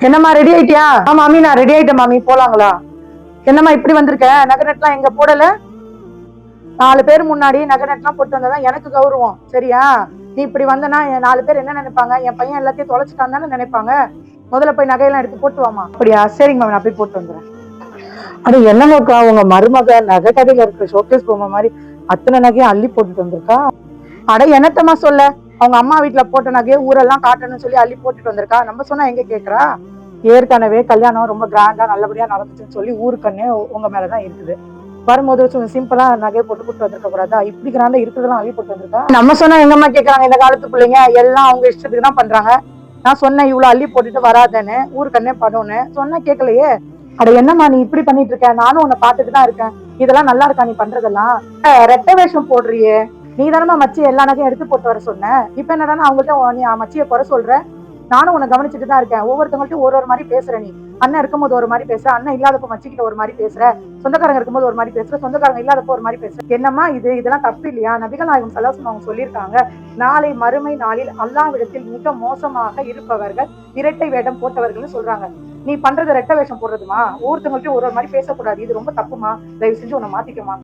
என்னம்மா ரெடி ஆயிட்டியா? மாமி நான் ரெடி ஆயிட்டேன் மாமி, போலாங்களா? என்னம்மா இப்படி வந்திருக்க? நகை நட்டுலாம் எங்க போடல? 4 பேர் முன்னாடி நகை நட்டுலாம் போட்டு வந்தாதான் எனக்கு கௌரவம், சரியா? நீ இப்படி வந்தனா 4 பேர் என்ன நினைப்பாங்க? என் பையன் எல்லாத்தையும் தொலைச்சிட்டான் தானே நினைப்பாங்க. முதல்ல போய் நகையெல்லாம் எடுத்து போட்டு வாமா. அப்படியா? சரிங்க மாமி, நான் போய் போட்டு வந்துடுறேன். அது என்னங்கக்கா, உங்க மருமக நகை கடையில இருக்க ஷோகேஸ் பொம்மை மாதிரி அத்தனை நகையும் அள்ளி போட்டுட்டு வந்திருக்கா? அட என்னத்தம்மா சொல்ல, அவங்க அம்மா வீட்டுல போட்ட நகையை ஊரெல்லாம் காட்டணும்னு சொல்லி அள்ளி போட்டுட்டு வந்திருக்கா. நம்ம சொன்னா எங்க கேக்குறா? ஏற்கனவே கல்யாணம் ரொம்ப கிராண்டா நல்லபடியா நடந்துச்சுன்னு சொல்லி ஊருக்கண்ணே உங்க மேலதான் இருக்குது. வரும்போது சிம்பிளா நகையை போட்டு கூட்டு வந்திருக்க கூடாதா? இப்படி கிராண்டா இருக்கிறதெல்லாம் அள்ளி போட்டு வந்திருக்கா. நம்ம சொன்னா எங்கம்மா கேட்கறாங்க? இந்த காலத்து பிள்ளைங்க எல்லாம் அவங்க இஷ்டத்துக்கு தான் பண்றாங்க. நான் சொன்னேன் இவ்வளவு அள்ளி போட்டுட்டு வராதேன்னு, ஊருக்கண்ணே பண்ணுன்னு சொன்னா கேட்கலையே. அட என்னம்மா நீ இப்படி பண்ணிட்டு இருக்க? நானும் உன்னை பாத்துட்டு தான் இருக்கேன். இதெல்லாம் நல்லா இருக்கா நீ பண்றதெல்லாம்? ரெட்டை வேஷம் போடுறியே, நீ தானமா மச்சி எல்லா நகையும் எடுத்து போட்டு வர சொன்ன. இப்ப என்னடானா அவங்கள்ட்ட நீ மச்சியை குறை சொல்ற. நானும் உன்னை கவனிச்சுட்டு தான் இருக்கேன். ஒவ்வொருத்தவங்கள்ட்டும் ஒரு மாதிரி பேசுற. நீ அண்ணன் இருக்கும்போது ஒரு மாதிரி பேசுற, அண்ணன் இல்லாதப்ப மச்சிக்கிட்ட ஒரு மாதிரி பேசுற, சொந்தக்காரங்க இருக்கும்போது ஒரு மாதிரி பேசுற, சொந்தக்காரங்க இல்லாதப்போ ஒரு மாதிரி பேசுற. என்னம்மா இதெல்லாம் தப்பு இல்லையா? நபிகள் நாயகம் ஸல்லல்லாஹு அலைஹி வஸல்லம் அவங்க சொல்லியிருக்காங்க, நாளை மறுமை நாளில் அல்லாஹ்விடத்தில் மிக மோசமாக இருப்பவர்கள் இரட்டை வேடம் போட்டவர்கள்னு சொல்றாங்க. நீ பண்றது ரெட்டை வேஷம் போடுறதுமா? ஒவ்வொருத்தவங்கள்ட்டும் ஒரு மாதிரி பேசக்கூடாது. இது ரொம்ப தப்புமா. தயவு செஞ்சு உன்னை மாத்திக்கமா.